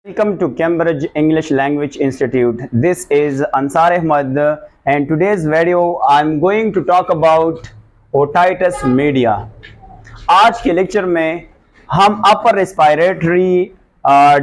Welcome to Cambridge English Language Institute. This is Ansar Ahmad, and today's video I'm going to talk about otitis media. आज के lecture में हम upper respiratory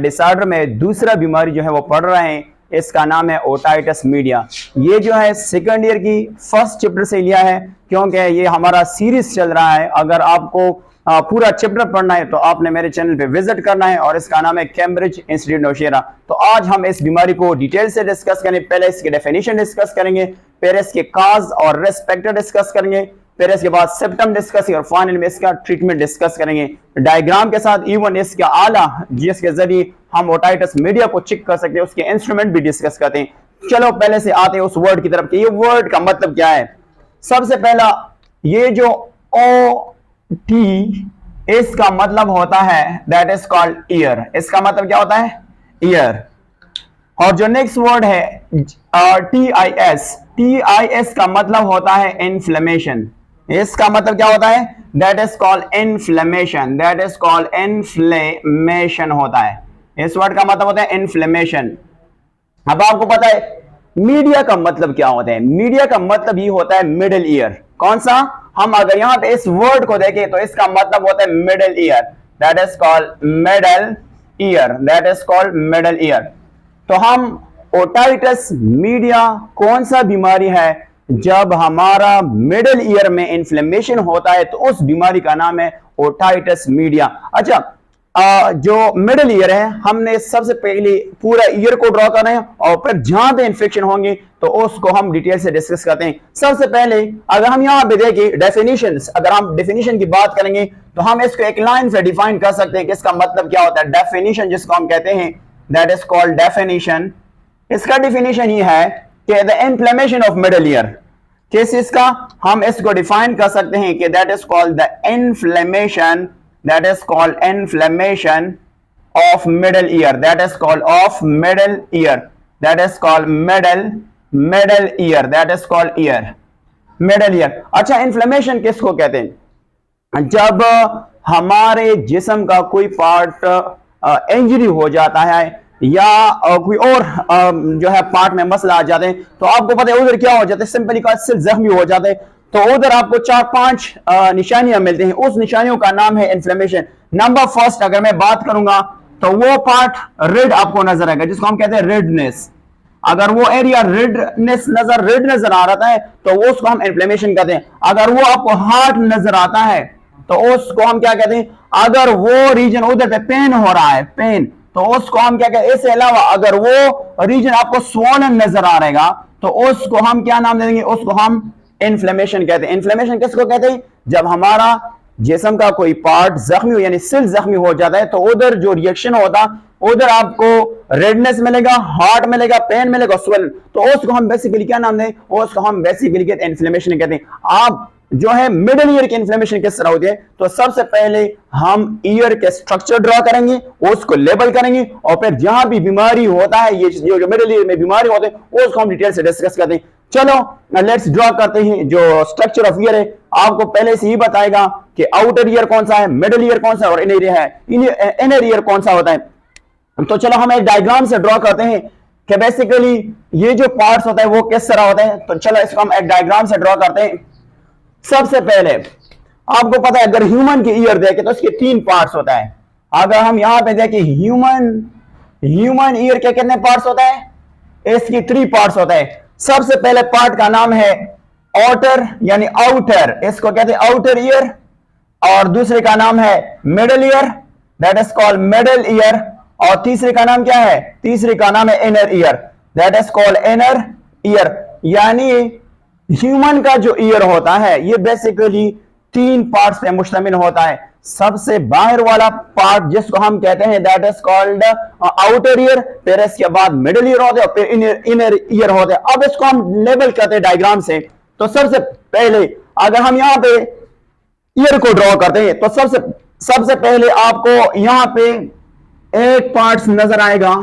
disorder में दूसरा बीमारी जो है वो पढ़ रहे हैं। इसका नाम है ओटाइटिस मीडिया। ये जो है सेकंड ईयर की फर्स्ट चैप्टर से लिया है, क्योंकि ये हमारा सीरीज चल रहा है। अगर आपको पूरा चैप्टर पढ़ना है तो आपने मेरे चैनल पे विजिट करना है, और इसका नाम है कैम्ब्रिज इंस्टीट्यूट नौशेरा। तो आज हम इस बीमारी को डिटेल से डिस्कस करेंगे। पहले इसकी डेफिनेशन डिस्कस करेंगे, फिर इसके काज और रिस्क फैक्टर डिस्कस करेंगे, फिर इसके बाद सिम्टम डिस्कस और फाइनल में इसका ट्रीटमेंट डिस्कस करेंगे डायग्राम के साथ। इवन इसका आला जिसके जरिए हम ओटाइटिस मीडिया को चेक कर सकते हैं, उसके इंस्ट्रूमेंट भी डिस्कस करते हैं। चलो पहले से आते हैं उस वर्ड की तरफ कि ये वर्ड का मतलब क्या है। सबसे पहला, ये जो ओ टी, इसका मतलब होता है दैट इज कॉल्ड ईयर। इसका मतलब क्या होता है? ईयर। और जो नेक्स्ट वर्ड है टी आई एस का मतलब होता है इन्फ्लेमेशन। इसका मतलब क्या होता है? That is called inflammation. That is called inflammation होता है। इस वर्ड का मतलब होता है इन्फ्लेमेशन। अब आपको पता है मीडिया का मतलब क्या होता है? मीडिया का मतलब ये होता है मिडिल ईयर। कौन सा? हम अगर यहां पे इस वर्ड को देखें तो इसका मतलब होता है middle ear. That is called middle ear. That is called middle ear. तो हम ओटाइटिस मीडिया कौन सा बीमारी है? जब हमारा मिडिल ईयर में इन्फ्लेमेशन होता है तो उस बीमारी का नाम है ओटाइटिस मीडिया। अच्छा, जो मिडिल ईयर है, हमने सबसे पहले पूरा ईयर को ड्रॉ करना है, और फिर जहां पे इन्फेक्शन होंगे तो उसको हम डिटेल से डिस्कस करते हैं। सबसे पहले अगर हम यहां पे देखें डेफिनेशंस, अगर हम डेफिनेशन की बात करेंगे तो हम इसको एक लाइन से डिफाइन कर सकते हैं कि इसका मतलब क्या होता है। डेफिनेशन जिसको हम कहते हैं दैट इज कॉल्ड डेफिनेशन। इसका डेफिनेशन ये है कि the inflammation of middle ear, किस इसका हम इसको डिफाइन कर सकते हैं कि that is called the inflammation, that is called inflammation of middle ear. That is called of middle ear. That is called middle ear. That is called ear. Middle ear. अच्छा, inflammation किसको कहते हैं? जब हमारे जिस्म का कोई पार्ट इंजरी हो जाता है या कोई और जो है पार्ट में मसला आ जाते हैं, तो आपको पता है उधर क्या हो जाता है? सिंपली का सिल जख्मी हो जाते हैं, तो उधर आपको 4-5 निशानियां मिलती हैं। उस निशानियों का नाम है इन्फ्लेमेशन। नंबर फर्स्ट अगर मैं बात करूंगा तो वो पार्ट रेड आपको नजर आएगा, जिसको हम कहते हैं रेडनेस। अगर वो एरिया रेड नजर आ रहा है तो उसको हम इन्फ्लेमेशन कहते हैं। अगर वो आपको हार्ट नजर आता है तो उसको हम क्या कहते हैं? अगर वो रीजन उधर पे पेन हो रहा है, पेन, तो उसको हम क्या कहते हैं? इसके अलावा अगर वो रीजन आपको स्वोलन नजर आ रहेगा तो उसको हम क्या नाम देंगे? उसको हम इन्फ्लेमेशन कहते हैं। इन्फ्लेमेशन किसको कहते हैं? जब हमारा जिस्म का कोई पार्ट जख्मी हो, यानी सिल जख्मी हो जाता है, तो उधर जो रिएक्शन होता, उधर आपको रेडनेस मिलेगा, हार्ट मिलेगा, पेन मिलेगा, स्वेल, तो उसको हम बेसिकली क्या नाम दें? उसको हम बेसिकली कहते हैं इन्फ्लेमेशन कहते हैं। आप जो है मिडिल ईयर की इन्फ्लेमेशन किस तरह होती है? तो सबसे पहले हम ईयर के स्ट्रक्चर ड्रॉ करेंगे, उसको लेबल करेंगे, और फिर जहां भी बीमारी होता है, ये जो मिडिल ईयर में बीमारी होते हैं उसको हम डिटेल से डिस्कस करते हैं। चलो लेट्स ड्रॉ करते हैं। जो स्ट्रक्चर ऑफ ईयर है आपको पहले से ही बताएगा कि आउटर ईयर कौन सा है, मिडिल ईयर कौन सा है, और इनर ईयर है, इनर ईयर कौन सा होता है। तो चलो हम एक डायग्राम से ड्रॉ करते हैं कि बेसिकली ये जो पार्ट्स होता है वो किस तरह होता है। तो चलो इसको हम एक डायग्राम से ड्रॉ करते हैं। सबसे पहले आपको पता है अगर ह्यूमन की ईयर देखें तो इसके 3 पार्ट्स होता है। अगर हम यहां पे देखें ह्यूमन ईयर के कितने पार्ट्स होता है? इसकी 3 पार्ट्स होता है। सबसे पहले पार्ट का नाम है आउटर यानी आउटर, इसको कहते हैं आउटर ईयर, और दूसरे का नाम है middle ear, that is called middle ear, और तीसरे का नाम क्या है? तीसरे का नाम है inner ear, that is called inner ear. यानी ह्यूमन का जो ईयर होता है ये बेसिकली 3 पार्ट्स पे मुश्तमिल होता है। सबसे बाहर वाला पार्ट जिसको हम कहते हैं that is called outer ear, फिर इसके बाद मिडिल ईयर होते हैं, और फिर इनर ईयर होते हैं। अब इसको हम लेबल करते हैं डायग्राम से। तो सबसे पहले अगर हम यहाँ पे ईयर को ड्रॉ करते हैं तो सबसे पहले आपको यहाँ पे एक पार्ट नजर आएगा,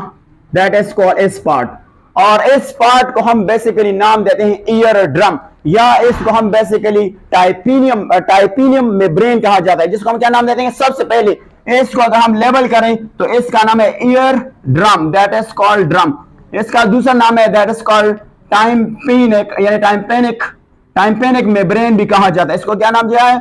दैट इज कॉल्ड इस पार्ट, और इस पार्ट को हम बेसिकली नाम देते हैं ईयर ड्रम, या इसको हम बेसिकली टाइपिनियम मेम्ब्रेन कहा जाता है, जिसको हम क्या नाम देते हैं? सबसे पहले इसको अगर हम लेबल करें तो इसका नाम है ear drum, that is called drum. इसका दूसरा नाम है दैट इज कॉल्ड टाइम्पेनिक, यानी टाइम्पेनिक मेम्ब्रेन भी कहा जाता है। इसको क्या नाम दिया है?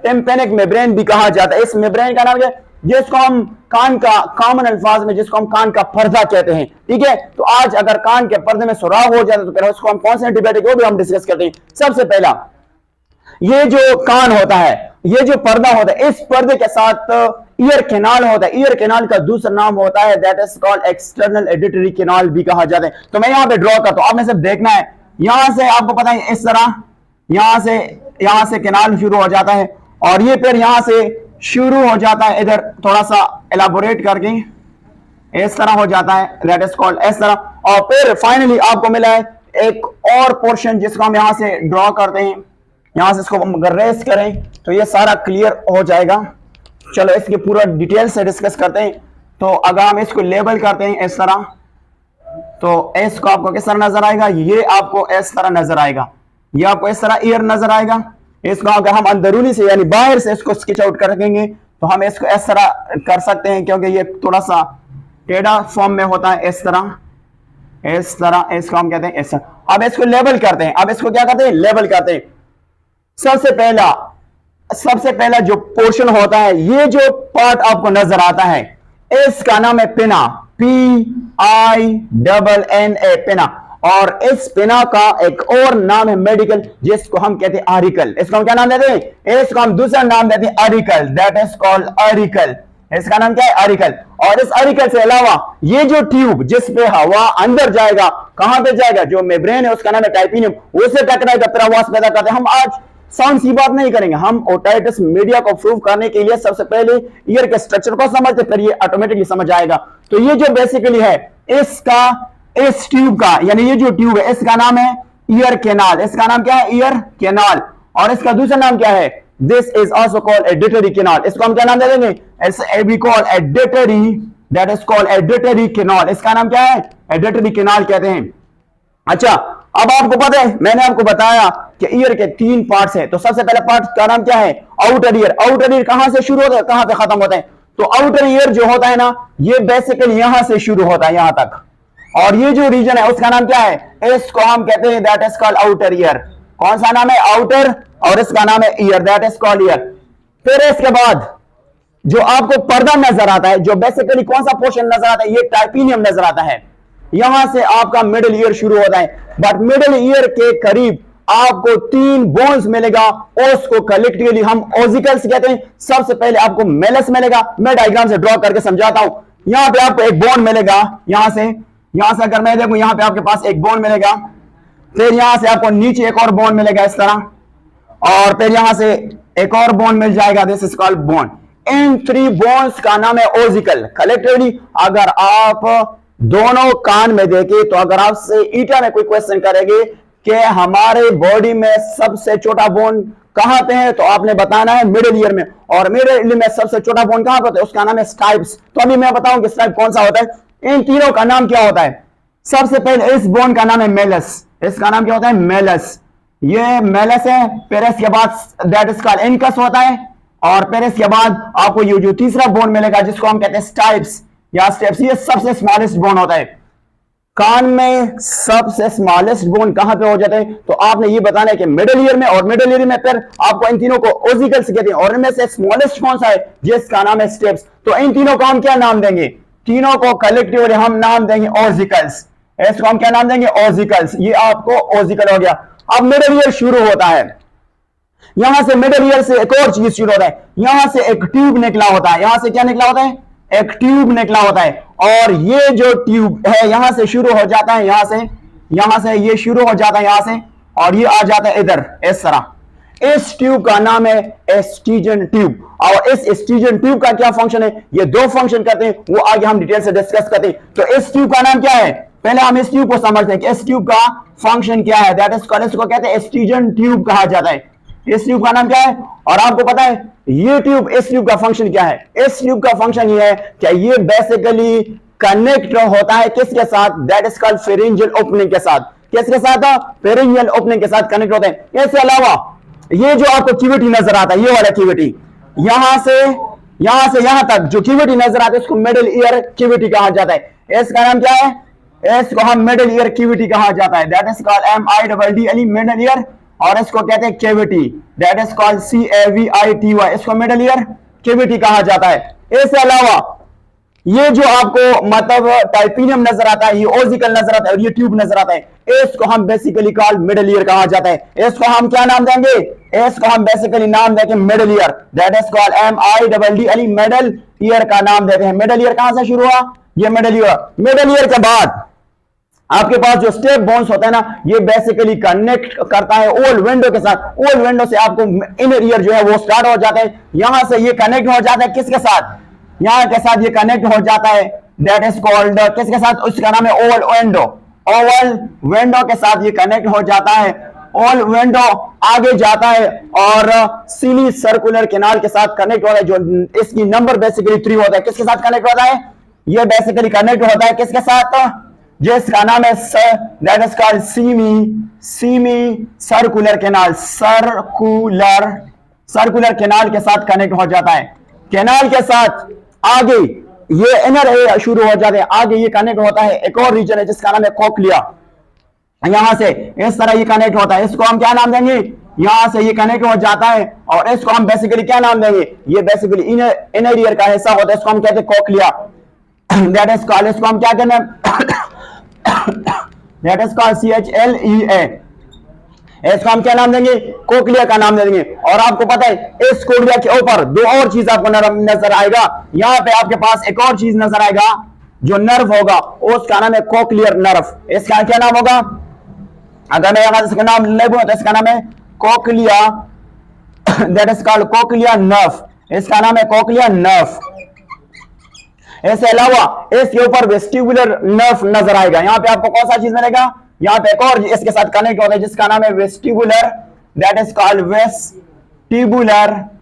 टेम्पेनिक मेम्ब्रेन भी कहा जाता है। इस मेम्ब्रेन का नाम क्या है? जिसको हम कान का, कॉमन अल्फाज में जिसको हम कान का पर्दा कहते हैं, ठीक है। तो आज अगर कान के पर्दे में सुराख हो जाता है तो फिर उसको हम कौन से एंटीबायोटिक, वो भी हम डिस्कस करते हैं। सबसे पहला, ये जो कान होता है, ये जो पर्दा होता है, इस पर्दे के साथ ईयर कैनाल होता है। ईयर कैनाल का दूसरा नाम होता है that is called external auditory canal भी कहा जाता है। तो मैं यहां पे ड्रॉ करता हूं, आपने सिर्फ देखना है। यहां से आपको पता है इस तरह यहां से कैनाल शुरू हो जाता है और ये फिर यहां से शुरू हो जाता है, इधर थोड़ा सा एलाबोरेट करके इस तरह हो जाता है, दैट इज कॉल्ड इस तरह। और फिर फाइनली आपको मिला है एक और पोर्शन जिसको हम यहां से ड्रॉ करते हैं। यहां से इसको अगर रेस करें तो ये सारा क्लियर हो जाएगा। चलो इसकी पूरा डिटेल से डिस्कस करते हैं। तो अगर हम इसको लेबल करते हैं इस तरह, तो इसको आपको किस तरह नजर आएगा? ये आपको इस तरह नजर आएगा, ये आपको इस तरह ईयर नजर आएगा। इसको अगर हम अंदरूनी से यानी बाहर से इसको स्केच आउट करेंगे तो हम इसको इस तरह कर सकते हैं, क्योंकि ये थोड़ा सा टेढ़ा फॉर्म में होता है, इस तरह इसको हम कहते हैं इस तरह। अब इसको लेबल करते हैं। अब इसको क्या करते हैं? लेबल करते हैं। सबसे पहला जो पोर्शन होता है, ये जो पार्ट आपको नजर आता है, इसका नाम है पिना, PINNA, पिना। और इस पिना का एक और नाम है मेडिकल, जिसको हम कहते हैं आरिकल। इसको हम क्या नाम देते हैं? इसको हम दूसरा नाम देते हैं auricle, that is called auricle. इसका नाम क्या है? अरिकल। और इस अरिकल से अलावा ये जो ट्यूब जिस पे हवा अंदर जाएगा, कहां पे जाएगा? जो मेम्ब्रेन है उसका नाम है टाइपिनियम, उसे टकराएगा, फिर आवाज पैदा करते हैं। हम आज साउंड की बात नहीं करेंगे, हम ओटाइटिस मीडिया को प्रूव करने के लिए सबसे पहले ईयर के स्ट्रक्चर को समझते, फिर ये ऑटोमेटिकली समझ आएगा। तो ये जो बेसिकली है इस ट्यूब का, यानी ये जो ट्यूब है इसका नाम है ईयर कैनाल। इसका नाम क्या है? Ear canal. और इसका दूसरा नाम क्या है? This is also called auditory canal. इसको हम क्या नाम दे देंगे? We call auditory, that is called auditory canal. इसका नाम क्या है? एडिटरी कैनाल कहते हैं। अच्छा, अब आपको पता है, मैंने आपको बताया कि ईयर के 3 पार्ट्स हैं। तो सबसे पहला पार्ट का नाम क्या है? Outer ear. आउटर ईयर कहां से शुरू होता है, कहां पे खत्म होता है? तो आउटर ईयर जो होता है ना, ये बेसिकली यहां से शुरू होता है, यहां तक। और ये जो रीजन है उसका नाम क्या है? इसको हम कहते हैं that is called outer ear. कौन सा नाम है? आउटर। और इसका नाम है year, that is called year. फिर इसके बाद जो आपको पर्दा नजर आता है, जो बेसिकली कौन सा पोर्शन नजर आता है? ये टाइपिनियम नजर आता है। यहां से आपका मिडिल ईयर शुरू होता है, बट मिडिल ईयर के करीब आपको 3 बोन्स मिलेगा, उसको कलेक्टिवली हम ओसिकल्स कहते हैं। सबसे पहले आपको मेलस मिलेगा, मैं डायग्राम से ड्रॉ करके समझाता हूं। यहां पे आपको एक बोन मिलेगा, यहां से अगर मैं देखूं, यहां पे आपके पास एक बोन मिलेगा, फिर यहां से आपको नीचे एक और बोन मिलेगा इस तरह, और फिर यहां से एक और बोन मिल जाएगा, this is called bone. In 3 bones का नाम है ओसिकल। कलेक्टिवली अगर आप दोनों कान में देखें तो अगर आपसे ईटा में कोई क्वेश्चन करेंगे कि हमारे बॉडी में सबसे छोटा बोन कहां पे है, तो आपने बताना है मिडिल ईयर में। और मिडिल ईयर में सबसे छोटा बोन कहां पर है? उसका नाम है स्टाइप्स। तो अभी मैं बताऊं कि स्टाइप कौन सा होता है। इन तीनों का नाम क्या होता है? सबसे पहले इस बोन का नाम है मेलस। इसका नाम क्या होता है? मेलस। ये मेलस है। फिर इसके बाद दैट इज कॉल्ड इनकस होता है। और फिर इसके बाद आपको ये जो तीसरा बोन मिलेगा जिसको हम कहते हैं स्टाइप्स या स्टेप्स, ये सबसे स्मॉलेस्ट बोन होता है। कान में सबसे स्मॉलेस्ट बोन कहां पे हो जाते हैं? तो आपने ये बताना है कि मिडिल ईयर में, और मिडिल ईयर में फिर आपको इन तीनों को ओसिकल्स कहते हैं। और इनमें से स्मॉलेस्ट कौन सा है? जिसका नाम है स्टेप्स। तो इन तीनों को हम क्या नाम देंगे? तीनों को कलेक्टिवली हम नाम देंगे ओसिकल्स। इसको हम क्या नाम देंगे? ओसिकल्स। ये आपको ओसिकल हो गया। अब मिडिल ईयर शुरू होता है, यहां से मिडिल ईयर से एक और चीज शुरू होता है। यहां से एक ट्यूब निकला होता है। यहां से क्या निकला होता है? एक ट्यूब निकला होता है। और ये जो ट्यूब है यहां से शुरू हो जाता है, यहां से ये शुरू हो जाता है यहां से, और ये आ जाता है इधर इस तरह। इस ट्यूब का नाम है एस्टीजन ट्यूब। और इस एस्टीजन ट्यूब का क्या फंक्शन है? ये 2 फंक्शन करते हैं, वो आगे हम डिटेल से डिस्कस करते हैं। तो इस ट्यूब का नाम क्या है? पहले हम इस ट्यूब को समझते हैं कि इस ट्यूब का फंक्शन क्या है। दैट इज कॉल्ड, इसको कहते हैं एस्टीजन ट्यूब कहा जाता है। इस ट्यूब का नाम क्या है? और आपको पता है ये ट्यूब, इस ट्यूब का फंक्शन क्या है? इस ट्यूब का फंक्शन ये है कि ये बेसिकली कनेक्ट होता है किसके साथ? That is called pharyngeal opening के साथ। किसके साथ? फेरिंजियल ओपनिंग के साथ कनेक्ट होते हैं। इसके अलावा ये जो आपको क्यूबिटी नजर आता है, ये वाला क्यूबिटी, यहां से यहां तक जो क्यूबिटी नजर आता है इसको मिडिल ईयर क्यूबिटी कहा जाता है। इसका नाम क्या है? इसको हम मिडिल ईयर क्यूबिटी कहा जाता है, that is called MIDDLE middle ear, और इसको कहते हैं cavity, that is called CAVITY, इसको मिडिल ईयर कैविटी कहा जाता है। इसके अलावा ये जो आपको मतलब टाइपिनियम नजर आता है, ये ओजिकल नजर आता है और ये ट्यूब नजर आता है, इसको हम बेसिकली कॉल्ड मिडिल ईयर कहा जाता है। इसको हम क्या नाम देंगे? इसको हम बेसिकली नाम देंगे middle ear, that is called MIDDLE middle ear का नाम देते हैं। मिडिल ईयर कहां से शुरू हुआ? ये मिडिल ईयर। मिडिल ईयर के बाद आपके पास जो स्टेप बोन्स होता है ना, ये बेसिकली कनेक्ट करता है ओल्ड विंडो के साथ। ओल्ड विंडो से आपको इनर ईयर जो है वो स्टार्ट हो जाता है, यहां से ये कनेक्ट हो जाता है किसके साथ? यहां के साथ ये कनेक्ट हो जाता है, दैट इज कॉल्ड किसके साथ? उसका नाम है ओल्ड विंडो। ओवल विंडो के साथ ये कनेक्ट हो जाता है। ओल्ड विंडो आगे जाता है और सीली सर्कुलर कैनाल के साथ कनेक्ट होता है, जो इसकी नंबर बेसिकली 3 होता है। किसके साथ कनेक्ट होता है? ये बेसिकली कनेक्ट होता है किसके साथ? जिसका नाम है that is called semi circular canal, circular canal के साथ कनेक्ट हो जाता है। कैनाल के साथ आगे ये इनर एरिया शुरू हो जाते हैं, आगे ये कनेक्ट होता है एक और रीजन है जिसका नाम है कोक्लिया। यहां से इस तरह ये कनेक्ट होता है, इसको हम क्या नाम देंगे? यहां से ये कनेक्ट हो जाता है और इसको हम बेसिकली क्या नाम देंगे? ये बेसिकली इनर ईयर का हिस्सा होता है, इसको हम कहते हैं कोक्लिया, दैट इज कॉल्ड, इसको हम क्या कहते हैं? That is called CHLEA। इसको हम क्या नाम देंगे? कोक्लिया का नाम दे देंगे। और आपको पता है इस कोक्लिया के ऊपर दो और चीज आपको नजर आएगा, यहां पे आपके पास एक और चीज नजर आएगा जो नर्व होगा, उसका नाम है कोक्लियर नर्व। इसका क्या नाम होगा? अगर मैं यहां इसका नाम ले तो इसका नाम है cochlea, that is called cochlea nerve, इसका नाम है कोक्लिया नर्व। इसके अलावा इसके ऊपर वेस्टिबुलर नर्व नजर आएगा, यहां पे आपको कौन सा चीज मिलेगा? यहां पे एक और इसके साथ कनेक्ट होता है जिसका नाम है vestibular, that is called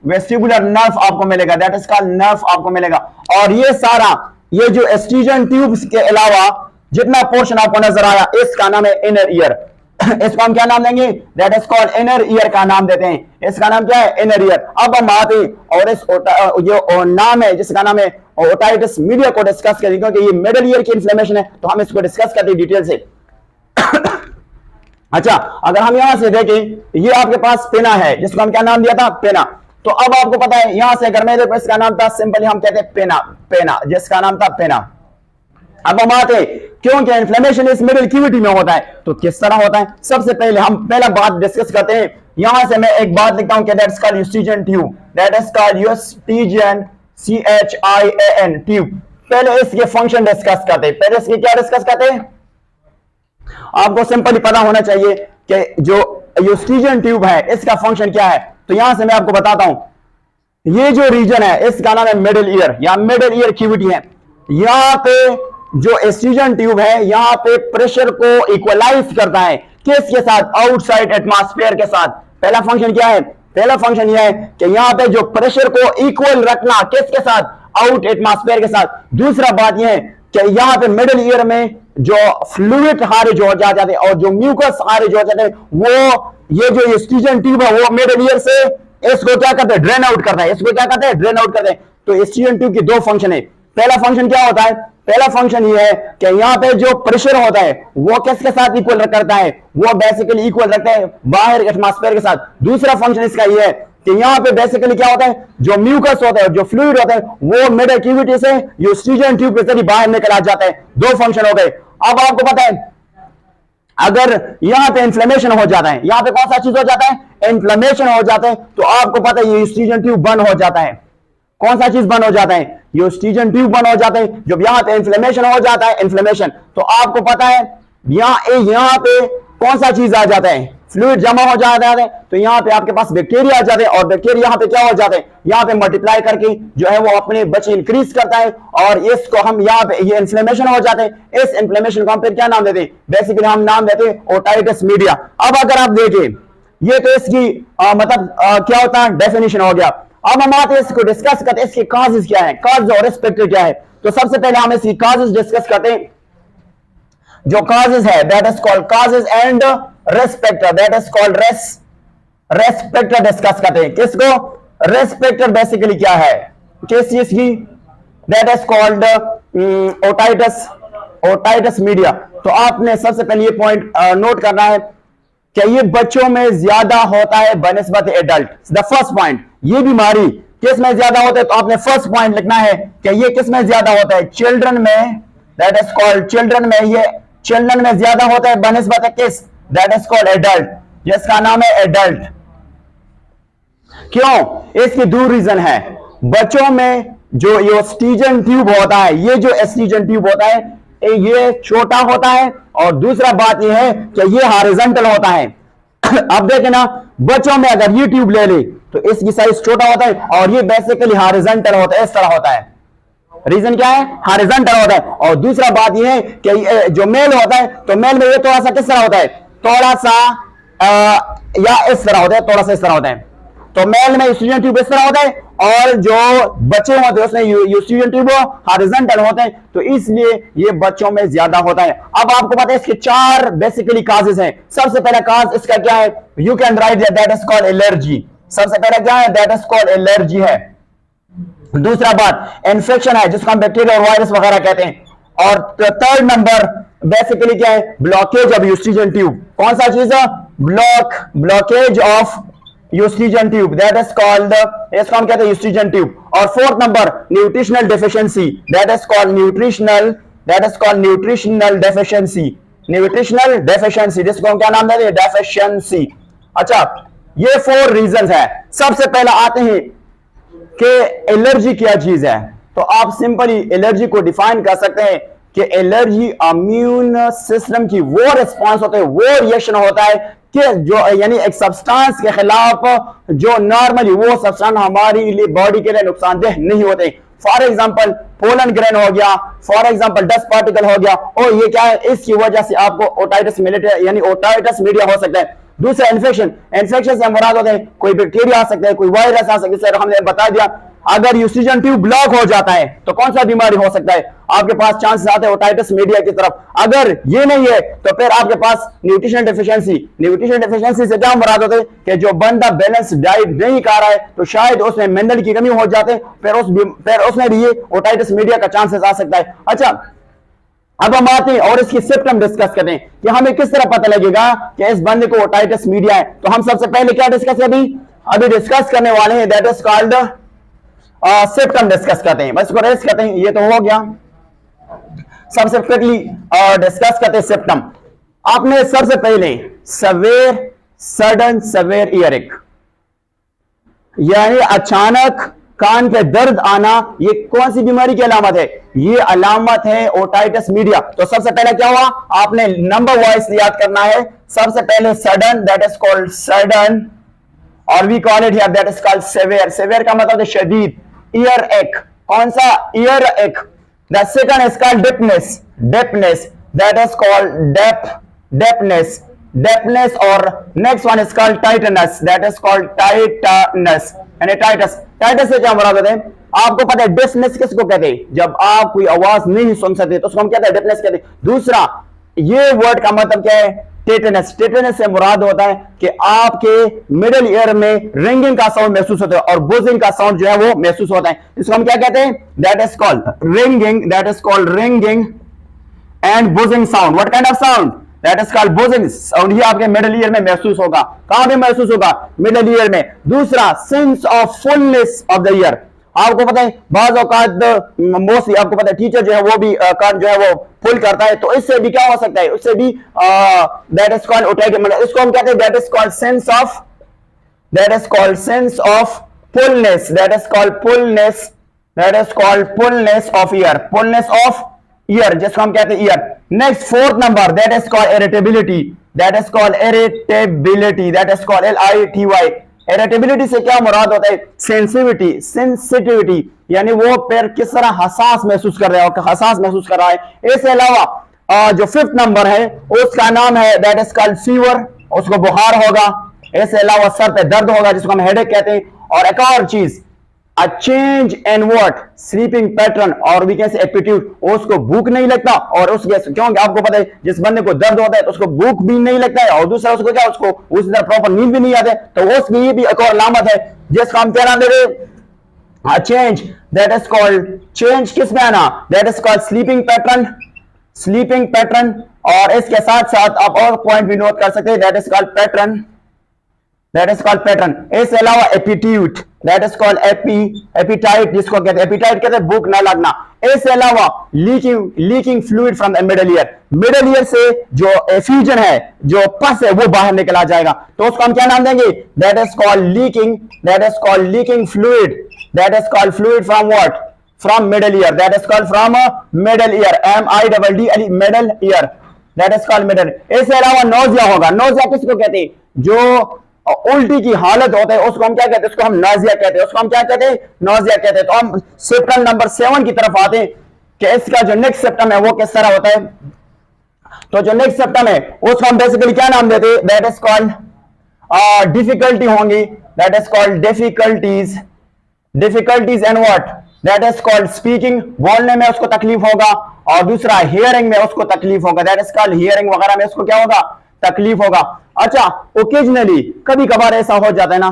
vestibular nerve आपको मिलेगा, दैट इज कॉल्ड नर्व आपको मिलेगा। और ये सारा ये जो एस्ट्रीजन ट्यूब्स के अलावा जितना पोर्शन आपको नजर आया इसका नाम है इनर ईयर। इसको हम क्या नाम देंगे? That is called inner ear का नाम देते हैं, इसका नाम क्या है? Inner ear. अब हम आते हैं और इस जो नाम है जिसका नाम है ओटाइटिस मीडिया को डिस्कस करेंगे, क्योंकि ये मिडिल ईयर की इन्फ्लेमेशन है तो हम इसको डिस्कस करते हैं डिटेल से। अच्छा, अगर हम यहां से देखें, ये आपके पास पेना है जिसको हम क्या नाम दिया था? पेना। तो अब आपको पता है यहां से अगर मैं देखो इसका नाम था सिंपली हम कहते हैं पेना, जिसका नाम था पेना। अब हम आते हैं क्योंकि इन्फ्लेमेशन इस मिडिल क्यूबिटी में होता है, तो किस तरह होता है? सबसे पहले हम पहला बात डिस्कस करते हैं। यहां से मैं एक बात लिखता हूं कि that is called eustachian tube, that is called eustachian CHIAN tube. पहले इसके फंक्शन डिस्कस करते हैं। पहले इसके क्या डिस्कस करते हैं? आपको सिंपली पता होना चाहिए कि जो यूस्टीजियन ट्यूब है इसका फंक्शन क्या है। तो यहां से मैं आपको बताता हूं, ये जो रीजन है इसका नाम है मिडिल ईयर या मिडिल ईयर क्यूबिटी है। यहां पे जो यूस्टीजियन ट्यूब है यहां पे प्रेशर को इक्वलाइज करता है किसके साथ? आउटसाइड एटमॉस्फेयर के साथ। पहला फंक्शन क्या है? पहला फंक्शन यह है कि यहां पे जो प्रेशर को इक्वल रखना किसके साथ? आउट एटमॉस्फेयर के साथ। दूसरा बात यह है कि यहां पे मिडिल ईयर में जो फ्लूइड खारिज हो जाते हैं और जो म्यूकस खारिज हो जाते हैं, वो ये जो यूस्टीजियन ट्यूब है वो मिडिल ईयर से इसको क्या करते हैं? ड्रेन आउट करता है। इसको क्या करते हैं? ड्रेन आउट करते हैं। तो यूस्टीजियन ट्यूब की दो फंक्शन है। पहला फंक्शन क्या होता है? पहला फंक्शन ये है कि यहां पे जो प्रेशर होता है वो किसके साथ इक्वल करता है? वो बेसिकली इक्वल रखता है बाहर एटमॉस्फेयर के साथ। दूसरा फंक्शन इसका ये है कि यहां पे बेसिकली क्या होता है? जो म्यूकस होता है, जो फ्लूइड होता है, वो मिडिल क्यूबिटी से यूस्टीजियन ट्यूब के जरिए बाहर निकल आ जाता है। दो फंक्शन हो गए। अब आपको पता है अगर यहां पे इन्फ्लेमेशन हो जाता है, यहां पे कौन सा चीज हो जाता है? इन्फ्लेमेशन हो जाता है, तो आपको पता है ये यूस्टीजियन ट्यूब बंद हो जाता है। कौन सा चीज बंद हो जाता है? यूस्टीजियन ट्यूब बंद हो जाता है जब यहां पे इन्फ्लेमेशन हो जाता है। इन्फ्लेमेशन तो आपको पता है यहां पे कौन सा चीज आ जाता है? फ्लूइड जमा हो जाता है। तो यहां पे आपके पास बैक्टीरिया आ जाते हैं और बैक्टीरिया यहां पे क्या हो जाते हैं? यहां पे मल्टीप्लाई करके जो है वो अपने बच्चे इंक्रीज करता है और इसको हम यहां पे ये इन्फ्लेमेशन हो जाते हैं। इस इन्फ्लेमेशन को हम फिर क्या नाम देते हैं? बेसिकली हम नाम देते हैं ओटाइटिस मीडिया। अब अगर आप देखें ये तो इसकी मतलब क्या होता है? डेफिनेशन हो गया। अब हम आते हैं इसको डिस्कस करते हैं इसके काजेस क्या है, काज और रिस्पेक्टर क्या है। तो सबसे पहले हम इसकी काजेस डिस्कस करते हैं। जो काजेस है that is called causes and respecter, that is called respecter discuss करते हैं। किसको? रेस्पेक्टर बेसिकली क्या है, किस चीज की? That is called otitis media. तो आपने सबसे पहले ये पॉइंट नोट करना है कि ये बच्चों में ज्यादा होता है बनिस्बत एडल्ट। द फर्स्ट पॉइंट, ये बीमारी किस में ज्यादा होता है? तो आपने फर्स्ट पॉइंट लिखना है कि ये किस में ज्यादा होता है? चिल्ड्रन में। दैट इज कॉल्ड चिल्ड्रन में, ये चिल्ड्रन में ज्यादा होता है बनिस्बत किस? दैट इज कॉल्ड एडल्ट, जिसका नाम है एडल्ट। क्यों? इसकी दो रीजन है। बच्चों में जो ये स्टीजन ट्यूब होता है, ये जो स्टीजन ट्यूब होता है ये छोटा होता है, और दूसरा बात यह है कि ये हॉरिजॉन्टल होता है। अब देखें ना, बच्चों में अगर ये ट्यूब ले ले तो इसकी साइज छोटा होता है, और ये बेसिकली हॉरिजॉन्टल होता है, इस तरह होता है। रीजन क्या है? हॉरिजॉन्टल होता है। और दूसरा बात यह है कि जो मेल होता है, तो मेल में ये थोड़ा सा किस तरह होता है? थोड़ा सा या इस तरह होता है, थोड़ा सा इस तरह होता है। तो मेल में यूस्ट्रीजन ट्यूब इस तरह होता है, और जो बच्चे होते हैं उसमें यूस्ट्रीजन ट्यूब हॉरिजॉन्टल होते हैं, तो इसलिए ये बच्चों में ज्यादा होता है। अब आपको पता है इसके 4 बेसिकली काजेस हैं। सबसे पहला काज इसका क्या है? You can write that is called allergy. सबसे पहला क्या है? दैट इज कॉल्ड एलर्जी है। दूसरा बात इन्फेक्शन है, जिसको हम बैक्टीरिया और वायरस वगैरह कहते हैं। और थर्ड नंबर बेसिकली क्या है? Blockage of eustachian tube. कौन सा चीज है? Blockage of eustachian tube, that is called, इसको हम कहते हैं यूस्ट्रीजन ट्यूब। और fourth number nutritional deficiency, that is called nutritional deficiency. Nutritional deficiency, जिसको हम क्या नाम देते हैं? डेफिशिएंसी। अच्छा, ये 4 रीजंस है। सबसे पहला आते हैं कि एलर्जी क्या चीज है। तो आप सिंपली एलर्जी को डिफाइन कर सकते हैं कि एलर्जी इम्यून सिस्टम की वो रिस्पांस होता है, वो रिएक्शन होता है कि जो यानी एक सब्सटेंस के खिलाफ जो नॉर्मली वो सब्सटेंस हमारी लिए बॉडी के लिए नुकसानदेह नहीं होते। फॉर एग्जांपल पोलन ग्रेन हो गया, फॉर एग्जांपल डस्ट पार्टिकल हो गया, और ये क्या है? इसकी वजह से आपको ओटाइटिस मीडिया यानी ओटाइटिस मीडिया हो सकता है। दूसरा इन्फेक्शन से मुराद होते हैं कोई बैक्टीरिया आ सकता है, कोई वायरस आ सकता है। हमने बता दिया अगर यूस्ट्रीजन ट्यूब ब्लॉक हो जाता है तो कौन सा बीमारी हो सकता है? आपके पास चांसेस आते हैं ओटाइटिस मीडिया की तरफ। अगर ये नहीं है तो फिर आपके पास न्यूट्रिशन डेफिशिएंसी से क्या मुराद होते हैं कि जो बंदा बैलेंस डाइट नहीं खा रहा है तो शायद उसमें मिनरल की कमी हो जाते हैं, फिर उसमें भी ये ओटाइटिस मीडिया का चांसेस आ सकता है। अच्छा, अब हम आते हैं और इसकी सिम्टम डिस्कस करें कि हमें किस तरह पता लगेगा कि इस बंदे को ओटाइटिस मीडिया है। तो हम सबसे पहले क्या डिस्कस अभी डिस्कस करने वाले हैं, that is called symptom discuss करते हैं। बस इसको रेस्ट करते हैं, ये तो हो गया। सबसे क्विकली डिस्कस करते हैं सिम्टम। आपने सबसे पहले सडन सवेयर ईयरिंग यानी अचानक कान पे दर्द आना, ये कौन सी बीमारी की अलामत है? ये अलामत है ओटाइटिस मीडिया। तो सबसे पहले क्या हुआ? आपने नंबर वाइज याद करना है। सबसे पहले sudden, that is called sudden, और we call it here that is called severe. Severe का मतलब है शदीद। ईयर एक, कौन सा? ईयर एक। The second is called deafness, that is called deafness. और next one is called tinnitus, that is called tinnitus यानी टाइटस से क्या मुराद है? आपको पता है डेफनेस किसको कहते हैं? जब आप कोई आवाज नहीं सुन सकते तो उसको हम कहते हैं डेफनेस कहते हैं। दूसरा, ये वर्ड का मतलब क्या है? टेटनस से मुराद होता है कि आपके मिडिल ईयर में रिंगिंग का साउंड महसूस होता है और बुजिंग का साउंड जो है वो महसूस होता है। इसको हम क्या कहते हैं? That is called ringing and buzzing sound. What kind of sound? That is called buzzing sound. ये आपके मिडिल ईयर में महसूस होगा। कहां पे महसूस होगा? मिडिल ईयर में। दूसरा, sense of fullness of the year. आपको पता है बाज़ औकात मोस्टली आपको पता है टीचर जो है वो भी कान जो है वो फुल करता है, तो इससे भी क्या हो सकता है? उससे भी दैट इज कॉल्ड ओटाइटिस, मतलब इसको हम कहते हैं that is called sense of fullness, that is called fullness of year, जिसको हम कहते हैं year. Next fourth number, that is called irritability, that is called LITY। Irritability से क्या मुराद होता है? सेंसिटिविटी यानी वो पैर किस तरह हसास महसूस कर रहा है। इसके अलावा जो फिफ्थ नंबर है उसका नाम है दैट इज कॉल्ड फीवर, उसको बुखार होगा। इसके अलावा सर पे दर्द होगा जिसको हम हेडेक कहते हैं। और एक और चीज, a change in what sleeping pattern और वी कैन से एप्टीट्यूड, उसको भूख नहीं लगता और उसके क्योंकि आपको पता है जिस बंदे को दर्द होता है तो उसको भूख भी नहीं लगता है और दूसरा उसको क्या उसको उस तरह प्रॉपर नींद भी नहीं आती, तो उसकी ये भी एक और अलामत है जिसको हम क्या नाम दे रहे change, that is called change किस में आना, that is called sleeping pattern, sleeping pattern. और इसके साथ साथ आप और पॉइंट भी नोट कर सकते हैं, that is called pattern, that is called pattern. इसके अलावा एपिट्यूड, दैट इज कॉल्ड एपिटाइट, जिसको कहते हैं एपिटाइट कहते हैं भूख ना लगना। इसके अलावा leaking fluid from the middle ear, middle ear से जो एफ्यूजन है जो पस है वो बाहर निकला जाएगा, तो उसको हम क्या नाम देंगे, that is called leaking, that is called leaking fluid, that is called fluid from what from middle ear, that is called from middle ear, MIDD middle ear, that is called middle. इसके अलावा nausea होगा, nausea किसको कहते हैं, जो उल्टी की हालत होता है उसको हम क्या कहते हैं, उसको हम नाजिया कहते हैं, उसको हम क्या कहते हैं, नाजिया कहते हैं। तो हम सिम्टम नंबर 7 की तरफ आते हैं कि इसका जो नेक्स्ट सिम्टम है वो किस तरह होता है। तो जो नेक्स्ट सिम्टम है उसको हम बेसिकली क्या नाम देते हैं, दैट इज कॉल्ड डिफिकल्टी होंगी, that is called difficulties, difficulties and what, that is called speaking, बोलने में उसको तकलीफ होगा, और दूसरा हियरिंग में उसको तकलीफ होगा, दैट इज कॉल्ड हियरिंग वगैरह में उसको क्या होगा, तकलीफ होगा। अच्छा, ओकेजनली कभी कभार ऐसा हो जाता है ना,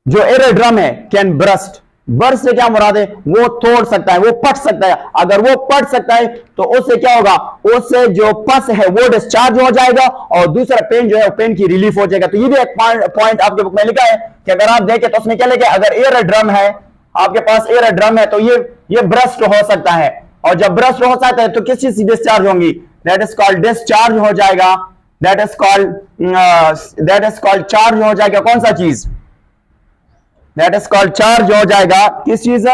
जो एयरड्रम है कैन बर्स्ट, बर्स्ट से क्या मुराद है, वो तोड़ सकता है, वो फट सकता है, अगर वो फट सकता है तो उससे क्या होगा, उससे जो पस है वो डिस्चार्ज हो जाएगा और दूसरा पेन जो है पेन की रिलीफ हो जाएगा। तो ये भी एक पॉइंट आपके बुक में लिखा है कि अगर आप देखें तो उसमें क्या लिखा है, अगर एयरड्रम है आपके पास, एयरड्रम है तो ये ब्रस्ट हो सकता है, और जब ब्रस्ट हो सकता है तो किस चीज से डिस्चार्ज होंगी, दैट इज कॉल्ड डिस्चार्ज हो जाएगा, दैट इज कॉल्ड चार्ज हो जाएगा, कौन सा चीज, दैट इज कॉल्ड चार्ज हो जाएगा, किस चीज,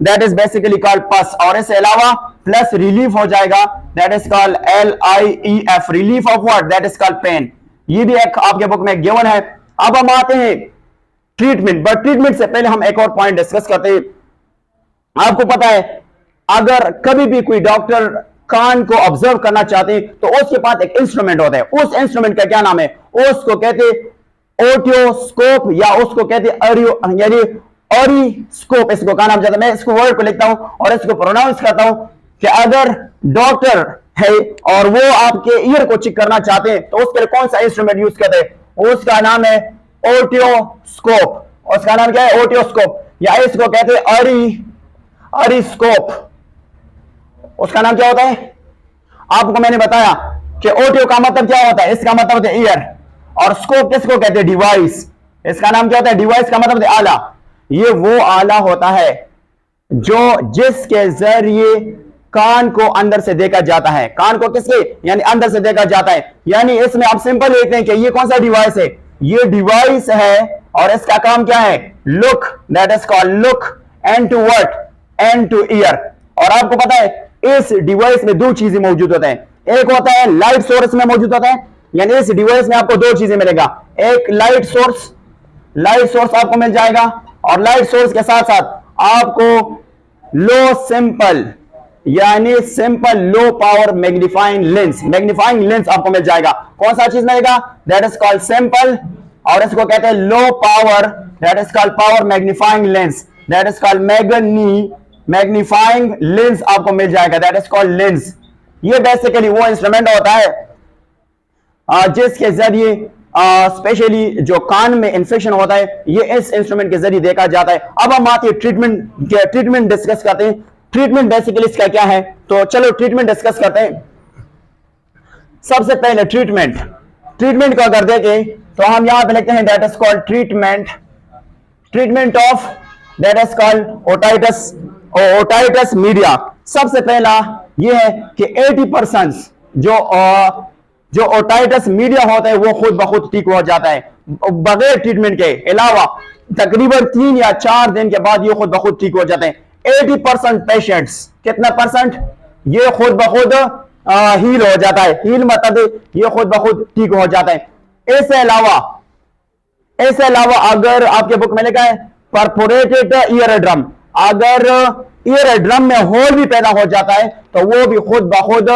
दैट इज बेसिकली कॉल्ड पस, और इसके अलावा प्लस रिलीफ हो जाएगा, that is called LIEF, relief of what, that is called pain. ये भी एक आपके बुक में गिवन है। अब हम आते हैं ट्रीटमेंट, बट ट्रीटमेंट से पहले हम एक और पॉइंट डिस्कस करते हैं। आपको पता है अगर कभी भी कोई डॉक्टर कान को ऑब्जर्व करना चाहते हैं तो उसके पास एक इंस्ट्रूमेंट होता है, उस इंस्ट्रूमेंट का क्या नाम है, उसको कहते हैं ओटियोस्कोप, या उसको कहते हैं यानी ऑरिस्कोप, इसको कहा नाम जाता है। मैं इसको वर्ड को लिखता हूं और इसको प्रोनाउंस करता हूं कि अगर डॉक्टर है और वो आपके ईयर को चेक करना चाहते हैं तो उसके लिए कौन सा इंस्ट्रूमेंट यूज करते हैं, उसका नाम है ओटियोस्कोप, उसका नाम क्या है, ओटियोस्कोप, या इसको कहते हैं ऑरिस्कोप, उसका नाम क्या होता है। आपको मैंने बताया कि ओटियो का मतलब क्या होता है, इसका मतलब होता है ईयर, और स्कोप किसको कहते हैं, डिवाइस, इसका नाम क्या होता है, डिवाइस का मतलब होता है आला। ये वो आला होता है जो जिसके जरिए कान को अंदर से देखा जाता है, कान को किसके यानी अंदर से देखा जाता है। यानी इसमें आप सिंपल देखते हैं कि ये कौन सा डिवाइस है, ये डिवाइस है और इसका काम क्या है, look, that is called look, and to what, and to year. और आपको पता है इस डिवाइस में दो चीजें मौजूद होते हैं, एक होता है लाइट सोर्स में मौजूद होता है, यानी इस डिवाइस में आपको दो चीजें मिलेगा, एक लाइट सोर्स आपको मिल जाएगा, और लाइट सोर्स के साथ साथ आपको लो सिंपल यानी simple low power magnifying lens आपको मिल जाएगा। कौन सा चीज मिलेगा, दैट इज कॉल्ड सिंपल, और इसको कहते हैं low power, that is called power magnifying lens, that is called magnifying lens आपको मिल जाएगा, दैट इज कॉल्ड लेंस। ये बेसिकली वो इंस्ट्रूमेंट होता है जिसके जरिए स्पेशली जो कान में इंफेक्शन होता है ये इस इंस्ट्रूमेंट के जरिए देखा जाता है। अब हम आते हैं ट्रीटमेंट डिस्कस करते हैं। ट्रीटमेंट बेसिकली इसका क्या है, तो चलो ट्रीटमेंट डिस्कस करते हैं। सबसे पहले ट्रीटमेंट को अगर देखें तो हम यहां पे लिखते हैं that is called treatment of, that is called otitis media. सबसे पहला यह है कि 80% जो ओटाइटस मीडिया होता है वो खुद ब खुद ठीक हो जाता है बगैर ट्रीटमेंट के अलावा, तकरीबन 3 या 4 दिन के बाद ये खुद ब खुद ठीक हो जाते हैं। 80% पेशेंट्स, कितना परसेंट, ये खुद ब खुद हील हो जाता है, हील मतलब ये खुद ब खुद ठीक हो जाता है। इससे अलावा अगर आपके बुक में लिखा है परफोरेटेड ईयर ड्रम, अगर ईयर ड्रम में होल भी पैदा हो जाता है तो वो भी खुद ब खुद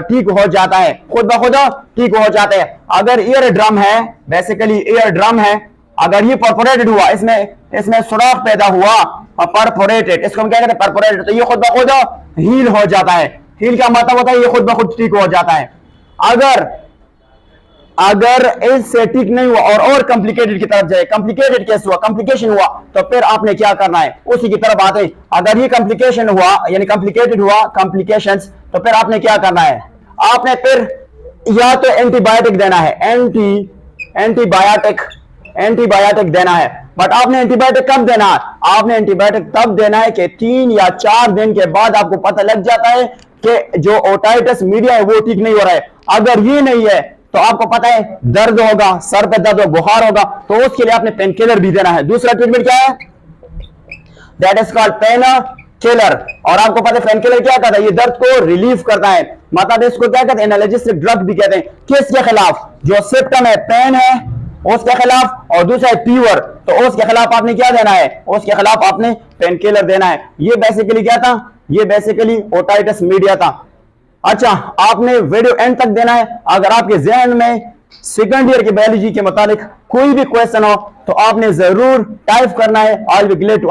ठीक हो जाता है, खुद ब खुद ठीक हो जाता है। अगर ईयर ड्रम है, बेसिकली ईयर ड्रम है अगर ये परफोरेटेड हुआ, इसमें सुराख पैदा हुआ, परफोरेटेड, इसको हम क्या कहते हैं परफोरेटेड, तो ये खुद ब खुद हील हो जाता है। हील का मतलब होता है ये खुद ब खुद ठीक हो जाता है। अगर इससे ठीक नहीं हुआ और कॉम्प्लिकेटेड की तरफ जाए, कॉम्प्लिकेटेड केस हुआ, कॉम्प्लिकेशन हुआ, तो फिर आपने क्या करना है, उसी की तरफ आते हैं। अगर ये कॉम्प्लिकेशन हुआ यानी कॉम्प्लिकेटेड हुआ, कॉम्प्लिकेशंस, तो फिर आपने क्या करना है, आपने फिर या तो एंटीबायोटिक देना है, एंटीबायोटिक देना है। बट आपने एंटीबायोटिक कब देना है, आपने एंटीबायोटिक तब देना है कि 3 या 4 दिन के बाद आपको पता लग जाता है कि जो ओटाइटिस मीडिया है वो ठीक नहीं हो रहा है। अगर ये नहीं है तो आपको पता है दर्द होगा, सर पे दर्द होगा, बुखार होगा, तो उसके लिए आपने पेन किलर भी देना है। दूसरा ट्रीटमेंट क्या है, that is called pain killer. और आपको पता है पेन किलर क्या करता है, ये दर्द को रिलीफ करता है, मतलब इसको क्या कहते हैं एनाल्जेसिक ड्रग भी कहते हैं। किसके खिलाफ, जो सिम्टम है पेन है उसके खिलाफ, और दूसरा है फीवर, तो उसके खिलाफ आपने क्या देना है, उसके खिलाफ आपने पेन किलर देना है। ये बेसिकली क्या था, ये बेसिकली ओटाइटिस मीडिया था। अच्छा, आपने वीडियो एंड तक देना है। अगर आपके जहन में सेकंड ईयर की बायोलॉजी के मुताबिक कोई भी क्वेश्चन हो तो आपने जरूर टाइप करना है। I will Glade to